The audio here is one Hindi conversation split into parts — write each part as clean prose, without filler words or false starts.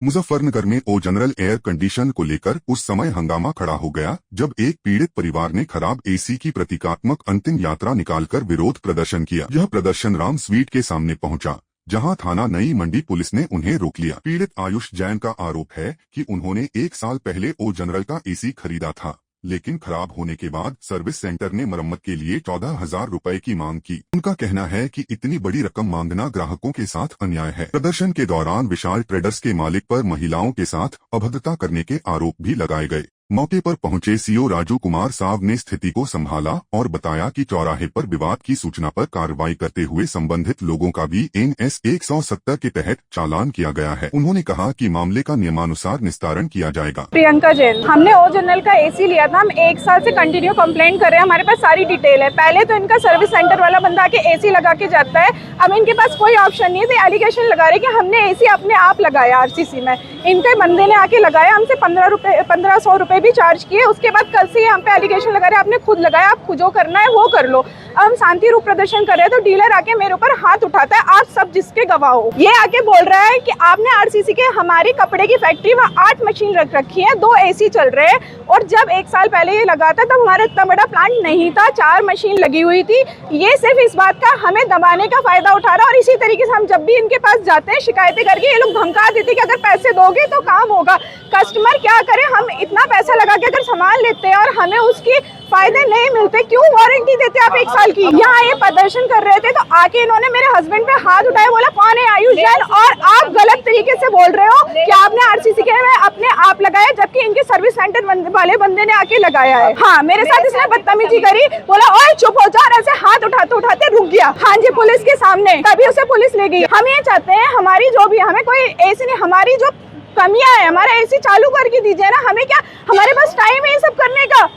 मुजफ्फरनगर में ओ जनरल एयर कंडीशन को लेकर उस समय हंगामा खड़ा हो गया जब एक पीड़ित परिवार ने खराब एसी की प्रतीकात्मक अंतिम यात्रा निकालकर विरोध प्रदर्शन किया। यह प्रदर्शन राम स्वीट के सामने पहुंचा, जहां थाना नई मंडी पुलिस ने उन्हें रोक लिया। पीड़ित आयुष जैन का आरोप है कि उन्होंने 1 साल पहले ओ जनरल का एसी खरीदा था, लेकिन खराब होने के बाद सर्विस सेंटर ने मरम्मत के लिए 14,000 रुपए की मांग की। उनका कहना है कि इतनी बड़ी रकम मांगना ग्राहकों के साथ अन्याय है। प्रदर्शन के दौरान विशाल ट्रेडर्स के मालिक पर महिलाओं के साथ अभद्रता करने के आरोप भी लगाए गए। मौके पर पहुंचे सीओ राजू कुमार साव ने स्थिति को संभाला और बताया कि चौराहे पर विवाद की सूचना पर कार्रवाई करते हुए संबंधित लोगों का भी NS 170 के तहत चालान किया गया है। उन्होंने कहा कि मामले का नियमानुसार निस्तारण किया जाएगा। प्रियंका जैन, हमने ओ जनरल का एसी लिया था। हम 1 साल से कंटिन्यू कंप्लेंट कर रहे हैं, हमारे पास सारी डिटेल है। पहले तो इनका सर्विस सेंटर वाला बंदा आके एसी लगा के जाता है। अब इनके पास कोई ऑप्शन नहीं है, एलिगेशन लगा रहे कि हमने एसी अपने आप लगाया आरसीसी में। इनके बंदे ने आके लगाया, हमसे 1500 रुपए भी चार्ज किए। उसके बाद कल से हम पे एलिगेशन लगा रहे हैं आपने खुद लगाया, आप खुद जो करना है वो कर लो। अब हम शांति रूप प्रदर्शन कर रहे हैं तो डीलर आके मेरे ऊपर हाथ उठाता है, आप सब जिसके गवाह हो। ये आके बोल रहा है कि आपने आरसीसी के हमारी कपड़े की फैक्ट्री में 8 मशीन रख रखी है, 2 एसी चल रहे हैं। और जब 1 साल पहले ये लगा था तब हमारा इतना बड़ा प्लांट नहीं था, 4 मशीन लगी हुई थी। ये सिर्फ इस बात का हमें दबाने का फायदा उठा रहा है। और इसी तरीके से हम जब भी इनके पास जाते हैं शिकायतें करके, ये लोग धमका देते कि अगर पैसे दोगे तो काम होगा। कस्टमर क्या करे, हम इतना पैसा लगा के अगर सामान लेते हैं और हमें उसकी फायदे नहीं मिलते, क्यों वारंटी देते आप 1 साल की। यहाँ ये प्रदर्शन कर रहे थे तो आके इन्होंने मेरे हस्बैंड पे हाथ उठाए, बोला कौन है आयुष जैन, और आप गलत तरीके से बोल रहे हो कि आपने आरसीसी के में अपने आप लगाया, जबकि इनके सर्विस सेंटर वाले बंदे ने आके लगाया है। हाँ, मेरे साथ इसने बदतमीजी करी, बोला ओए चुप हो जा, और ऐसे हाथ उठाते उठाते रुक गया। हाँ जी, पुलिस के सामने, तभी उसे पुलिस ले गई। हम ये चाहते हैं हमारी जो भी, हमें कोई ऐसी नहीं, हमारी जो कमियां है हमारा एसी चालू करके दीजिए ना। हमें क्या, हमारे पास टाइम है ये सब करने का।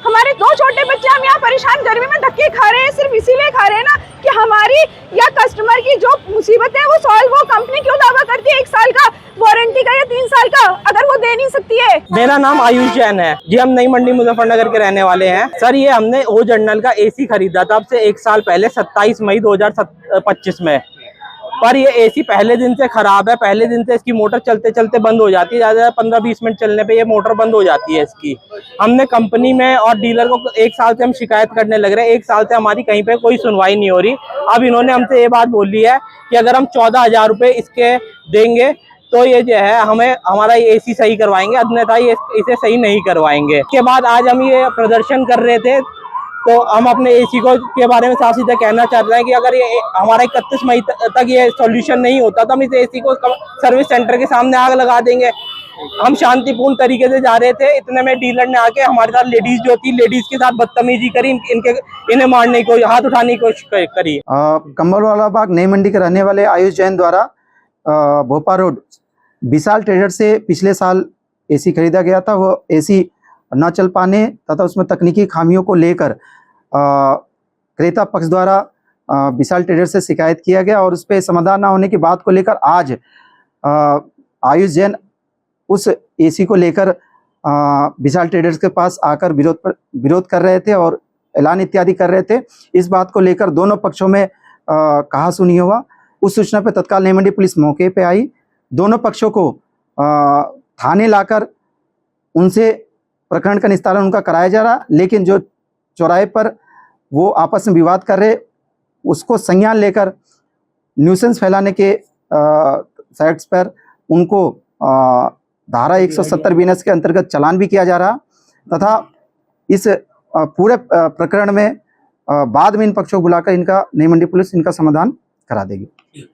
हमारे 2 छोटे बच्चे, हम यहाँ परेशान गर्मी में धक्के खा रहे हैं, सिर्फ इसीलिए खा रहे हैं ना कि हमारी या कस्टमर की जो मुसीबत है वो सॉल्व हो। कंपनी क्यों दावा करती है 1 साल का वारंटी का या 3 साल का, अगर वो दे नहीं सकती है। मेरा नाम आयुष जैन है जी, हम नई मंडी मुजफ्फरनगर के रहने वाले हैं। सर, ये हमने ओ जनरल का एसी खरीदा था अब से 1 साल पहले, 27 मई 2025 में। पर ये एसी पहले दिन से खराब है। पहले दिन से इसकी मोटर चलते चलते बंद हो जाती है, ज्यादा 15-20 मिनट चलने पे ये मोटर बंद हो जाती है इसकी। हमने कंपनी में और डीलर को 1 साल से हम शिकायत करने लग रहे हैं, 1 साल से हमारी कहीं पे कोई सुनवाई नहीं हो रही। अब इन्होंने हमसे ये बात बोली है कि अगर हम 14,000 रुपये इसके देंगे तो ये जो है हमें हमारा ये एसी सही करवाएंगे, अन्यथा ये इसे सही नहीं करवाएंगे। उसके बाद आज हम ये प्रदर्शन कर रहे थे तो हम अपने एसी को के बारे में साफ सीधा कहना चाहते हैं कि अगर ये हमारा 31 मई तक ये सॉल्यूशन नहीं होता तो हम इस एसी को सर्विस सेंटर के सामने आग लगा देंगे। हम शांतिपूर्ण तरीके से जा रहे थे, इतने में डीलर ने आके हमारे साथ लेडीज जो थी, लेडीज के साथ बदतमीजी करी, इन्हें मारने की, हाथ उठाने की कोशिश करी। कम्बरवाला बाग नई मंडी के रहने वाले आयुष जैन द्वारा भोपाल रोड विशाल ट्रेडर से पिछले साल एसी खरीदा गया था। वो एसी न चल पाने तथा उसमें तकनीकी खामियों को लेकर क्रेता पक्ष द्वारा विशाल ट्रेडर से शिकायत किया गया और उस पर समाधान न होने की बात को लेकर आज आयुष जैन उस एसी को लेकर विशाल ट्रेडर्स के पास आकर विरोध कर रहे थे और ऐलान इत्यादि कर रहे थे। इस बात को लेकर दोनों पक्षों में कहा सुनी हुआ। उस सूचना पर तत्काल नई मंडी पुलिस मौके पे आई। दोनों पक्षों को थाने लाकर उनसे प्रकरण का निस्तारण उनका कराया जा रहा, लेकिन जो चौराहे पर वो आपस में विवाद कर रहे उसको संज्ञान लेकर न्यूसेंस फैलाने के साइट्स पर उनको धारा 170 बीएनएस के अंतर्गत चालान भी किया जा रहा तथा इस पूरे प्रकरण में बाद में इन पक्षों को बुलाकर इनका नई मंडी पुलिस इनका समाधान करा देगी।